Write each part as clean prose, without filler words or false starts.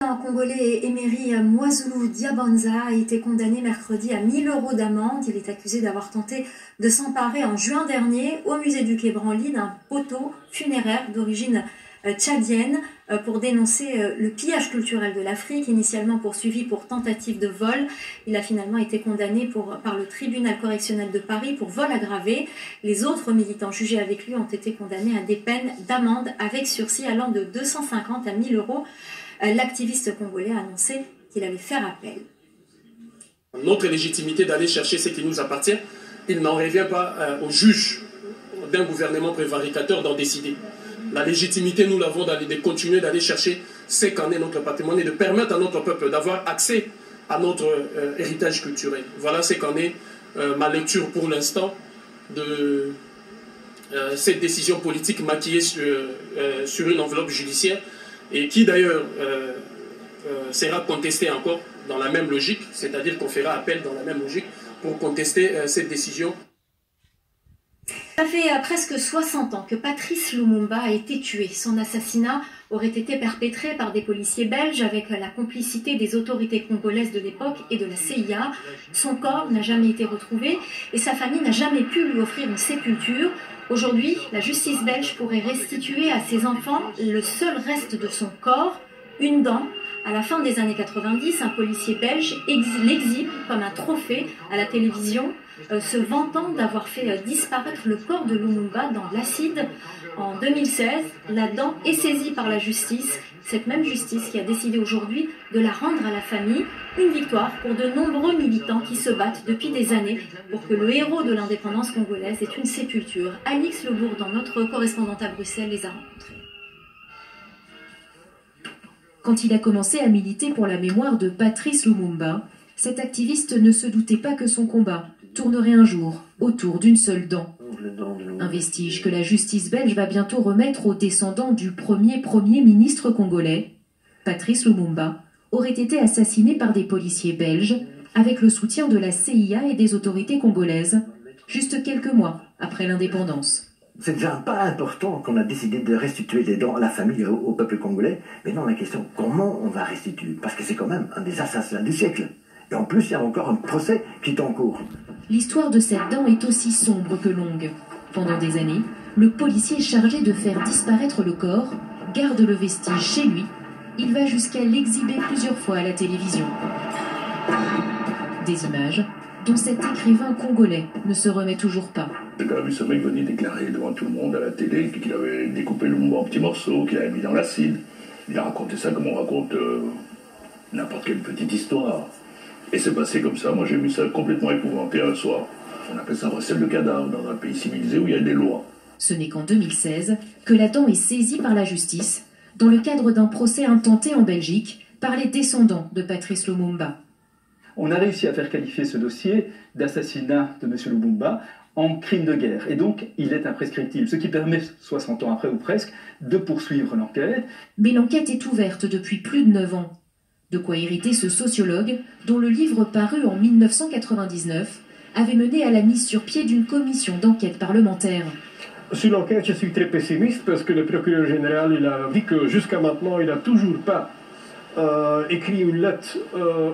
Le Congolais Emery Mwazulu Diabanza a été condamné mercredi à 1 000 € d'amende. Il est accusé d'avoir tenté de s'emparer en juin dernier au musée du Quai Branly d'un poteau funéraire d'origine tchadienne pour dénoncer le pillage culturel de l'Afrique, initialement poursuivi pour tentative de vol. Il a finalement été condamné par le tribunal correctionnel de Paris pour vol aggravé. Les autres militants jugés avec lui ont été condamnés à des peines d'amende avec sursis allant de 250 à 1 000 €. L'activiste congolais a annoncé qu'il allait faire appel. Notre légitimité d'aller chercher ce qui nous appartient, il n'en revient pas aux juges d'un gouvernement prévaricateur d'en décider. La légitimité, nous l'avons de continuer d'aller chercher ce qu'en est notre patrimoine et de permettre à notre peuple d'avoir accès à notre héritage culturel. Voilà ce qu'en est ma lecture pour l'instant de cette décision politique maquillée sur une enveloppe judiciaire et qui d'ailleurs sera contestée encore dans la même logique, c'est-à-dire qu'on fera appel dans la même logique pour contester cette décision. Ça fait presque 60 ans que Patrice Lumumba a été tué. Son assassinat aurait été perpétré par des policiers belges avec la complicité des autorités congolaises de l'époque et de la CIA. Son corps n'a jamais été retrouvé et sa famille n'a jamais pu lui offrir une sépulture. Aujourd'hui, la justice belge pourrait restituer à ses enfants le seul reste de son corps, une dent. À la fin des années 90, un policier belge l'exhibe comme un trophée à la télévision, se vantant d'avoir fait disparaître le corps de Lumumba dans l'acide. En 2016, la dent est saisie par la justice, cette même justice qui a décidé aujourd'hui de la rendre à la famille. Une victoire pour de nombreux militants qui se battent depuis des années pour que le héros de l'indépendance congolaise ait une sépulture. Alix Le Bourdon, notre correspondante à Bruxelles, les a rencontrés. Quand il a commencé à militer pour la mémoire de Patrice Lumumba, cet activiste ne se doutait pas que son combat tournerait un jour autour d'une seule dent. Un vestige que la justice belge va bientôt remettre aux descendants du premier ministre congolais. Patrice Lumumba aurait été assassiné par des policiers belges avec le soutien de la CIA et des autorités congolaises, juste quelques mois après l'indépendance. C'est déjà un pas important qu'on a décidé de restituer des dents à la famille et au peuple congolais. Mais non, la question, comment on va restituer? Parce que c'est quand même un des assassinats du siècle. Et en plus, il y a encore un procès qui est en cours. L'histoire de cette dent est aussi sombre que longue. Pendant des années, le policier chargé de faire disparaître le corps garde le vestige chez lui. Il va jusqu'à l'exhiber plusieurs fois à la télévision. Des images dont cet écrivain congolais ne se remet toujours pas. J'ai quand même vu ce mec venir déclarer devant tout le monde à la télé qu'il avait découpé le Lumumba en petits morceaux, qu'il avait mis dans l'acide. Il a raconté ça comme on raconte n'importe quelle petite histoire. Et c'est passé comme ça. Moi j'ai vu ça complètement épouvanté un soir. On appelle ça recel de cadavre dans un pays civilisé où il y a des lois. Ce n'est qu'en 2016 que la dent est saisie par la justice dans le cadre d'un procès intenté en Belgique par les descendants de Patrice Lumumba. On a réussi à faire qualifier ce dossier d'assassinat de M. Lumumba en crime de guerre. Et donc, il est imprescriptible, ce qui permet, 60 ans après ou presque, de poursuivre l'enquête. Mais l'enquête est ouverte depuis plus de 9 ans. De quoi irriter ce sociologue dont le livre paru en 1999 avait mené à la mise sur pied d'une commission d'enquête parlementaire. Sur l'enquête, je suis très pessimiste parce que le procureur général il a dit que jusqu'à maintenant, il n'a toujours pas écrit une lettre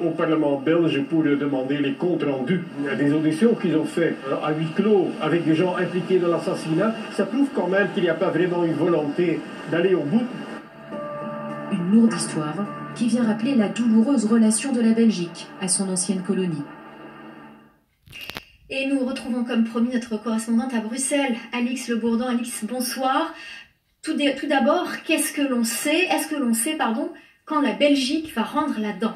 au Parlement belge pour demander les comptes rendus des auditions qu'ils ont fait à huis clos avec des gens impliqués dans l'assassinat. Ça prouve quand même qu'il n'y a pas vraiment une volonté d'aller au bout. Une lourde histoire qui vient rappeler la douloureuse relation de la Belgique à son ancienne colonie. Et nous retrouvons comme promis notre correspondante à Bruxelles, Alix Le Bourdon. Alix, bonsoir. Tout d'abord, qu'est-ce que l'on sait? Est-ce que l'on sait, quand la Belgique va rendre la dent?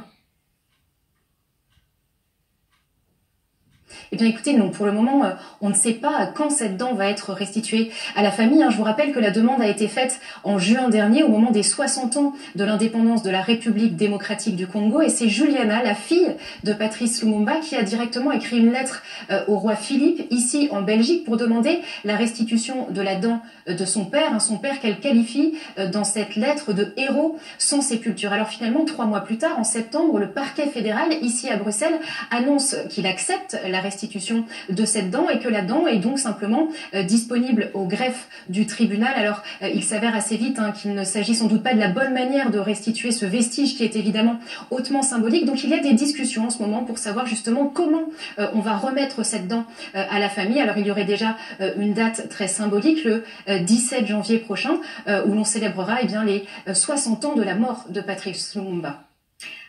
Eh bien écoutez, non, pour le moment, on ne sait pas quand cette dent va être restituée à la famille. Je vous rappelle que la demande a été faite en juin dernier, au moment des 60 ans de l'indépendance de la République démocratique du Congo. Et c'est Juliana, la fille de Patrice Lumumba, qui a directement écrit une lettre au roi Philippe, ici en Belgique, pour demander la restitution de la dent de son père qu'elle qualifie dans cette lettre de héros sans sépulture. Alors finalement, 3 mois plus tard, en septembre, le parquet fédéral, ici à Bruxelles, annonce qu'il accepte la la restitution de cette dent et que la dent est donc simplement disponible au greffe du tribunal. Alors il s'avère assez vite qu'il ne s'agit sans doute pas de la bonne manière de restituer ce vestige qui est évidemment hautement symbolique. Donc il y a des discussions en ce moment pour savoir justement comment on va remettre cette dent à la famille. Alors il y aurait déjà une date très symbolique, le 17 janvier prochain, où l'on célébrera les 60 ans de la mort de Patrice Lumumba.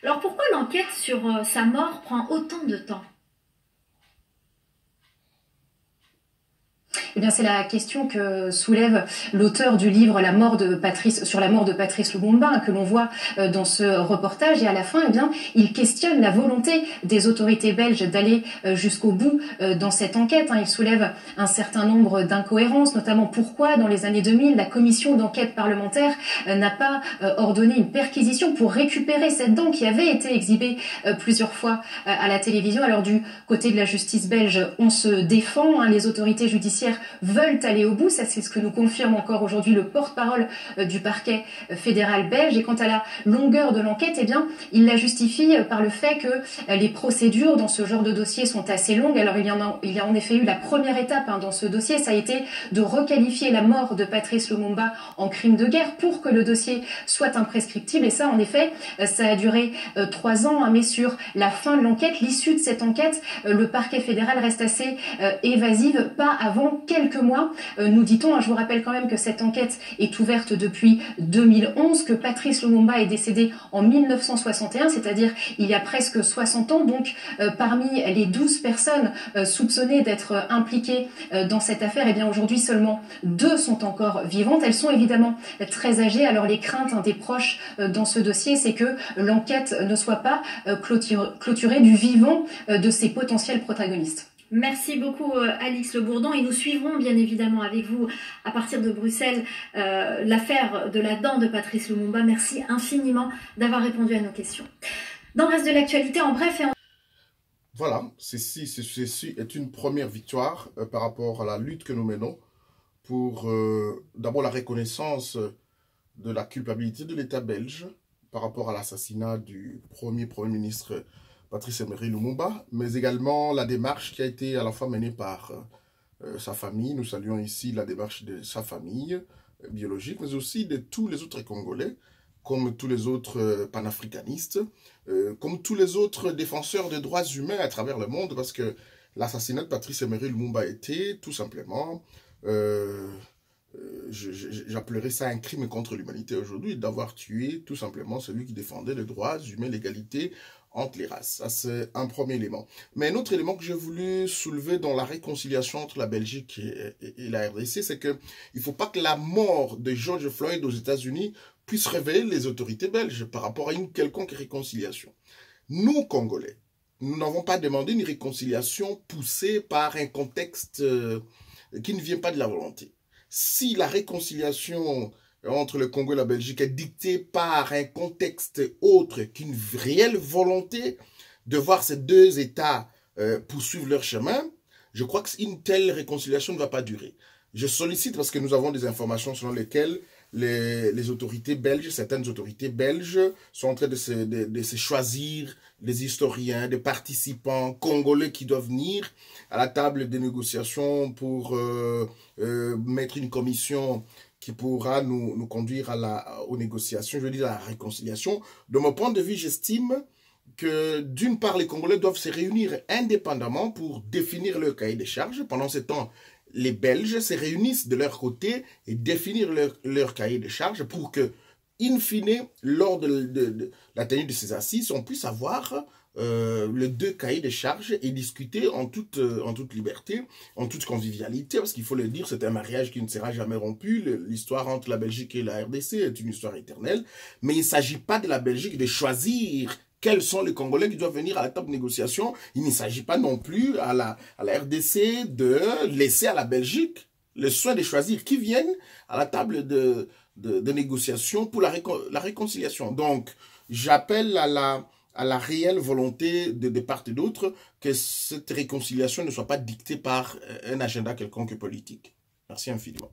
Alors pourquoi l'enquête sur sa mort prend autant de temps ? Eh bien, c'est la question que soulève l'auteur du livre sur la mort de Patrice Lumumba, que l'on voit dans ce reportage. Et à la fin, eh bien, il questionne la volonté des autorités belges d'aller jusqu'au bout dans cette enquête. Il soulève un certain nombre d'incohérences, notamment pourquoi, dans les années 2000, la commission d'enquête parlementaire n'a pas ordonné une perquisition pour récupérer cette dent qui avait été exhibée plusieurs fois à la télévision. Alors, du côté de la justice belge, on se défend. Les autorités judiciaires veulent aller au bout, ça c'est ce que nous confirme encore aujourd'hui le porte-parole du parquet fédéral belge. Et quant à la longueur de l'enquête, eh bien, il la justifie par le fait que les procédures dans ce genre de dossier sont assez longues. Alors il y a en effet eu la première étape dans ce dossier, ça a été de requalifier la mort de Patrice Lumumba en crime de guerre pour que le dossier soit imprescriptible. Et ça, en effet, ça a duré 3 ans, mais sur la fin de l'enquête, l'issue de cette enquête, le parquet fédéral reste assez évasive, pas avant quelques mois, nous dit-on. Je vous rappelle quand même que cette enquête est ouverte depuis 2011, que Patrice Lumumba est décédé en 1961, c'est-à-dire il y a presque 60 ans. Donc parmi les 12 personnes soupçonnées d'être impliquées dans cette affaire, eh bien aujourd'hui seulement 2 sont encore vivantes. Elles sont évidemment très âgées. Alors les craintes des proches dans ce dossier, c'est que l'enquête ne soit pas clôturée du vivant de ses potentiels protagonistes. Merci beaucoup Alix Le Bourdon, et nous suivrons bien évidemment avec vous à partir de Bruxelles l'affaire de la dent de Patrice Lumumba. Merci infiniment d'avoir répondu à nos questions. Dans le reste de l'actualité, en bref et en... Voilà, ceci est une première victoire par rapport à la lutte que nous menons pour d'abord la reconnaissance de la culpabilité de l'État belge par rapport à l'assassinat du premier ministre Patrice Emery Lumumba, mais également la démarche qui a été à la fois menée par sa famille. Nous saluons ici la démarche de sa famille biologique, mais aussi de tous les autres Congolais, comme tous les autres panafricanistes, comme tous les autres défenseurs des droits humains à travers le monde, parce que l'assassinat de Patrice Emery Lumumba était tout simplement, j'appellerais ça un crime contre l'humanité aujourd'hui, d'avoir tué tout simplement celui qui défendait les droits humains, l'égalité entre les races. Ça, c'est un premier élément. Mais un autre élément que j'ai voulu soulever dans la réconciliation entre la Belgique et la RDC, c'est qu'il ne faut pas que la mort de George Floyd aux États-Unis puisse réveiller les autorités belges par rapport à une quelconque réconciliation. Nous, Congolais, nous n'avons pas demandé une réconciliation poussée par un contexte qui ne vient pas de la volonté. Si la réconciliation entre le Congo et la Belgique est dictée par un contexte autre qu'une réelle volonté de voir ces 2 États poursuivre leur chemin, je crois qu'une telle réconciliation ne va pas durer. Je sollicite, parce que nous avons des informations selon lesquelles les autorités belges, certaines autorités belges, sont en train de se choisir des historiens, des participants congolais qui doivent venir à la table des négociations pour mettre une commission qui pourra nous conduire aux négociations, je veux dire à la réconciliation. De mon point de vue, j'estime que d'une part, les Congolais doivent se réunir indépendamment pour définir leur cahier des charges. Pendant ce temps, les Belges se réunissent de leur côté et définir leur cahier de charges pour que, in fine, lors de la tenue de ces assises, on puisse avoir les 2 cahiers de charges et discuter en toute liberté, en toute convivialité, parce qu'il faut le dire, c'est un mariage qui ne sera jamais rompu. L'histoire entre la Belgique et la RDC est une histoire éternelle, mais il ne s'agit pas de la Belgique de choisir quels sont les Congolais qui doivent venir à la table de négociation. Il ne s'agit pas non plus à la RDC de laisser à la Belgique le soin de choisir qui viennent à la table de négociation pour la réconciliation. Donc, j'appelle à la réelle volonté de part et d'autre que cette réconciliation ne soit pas dictée par un agenda quelconque politique. Merci infiniment.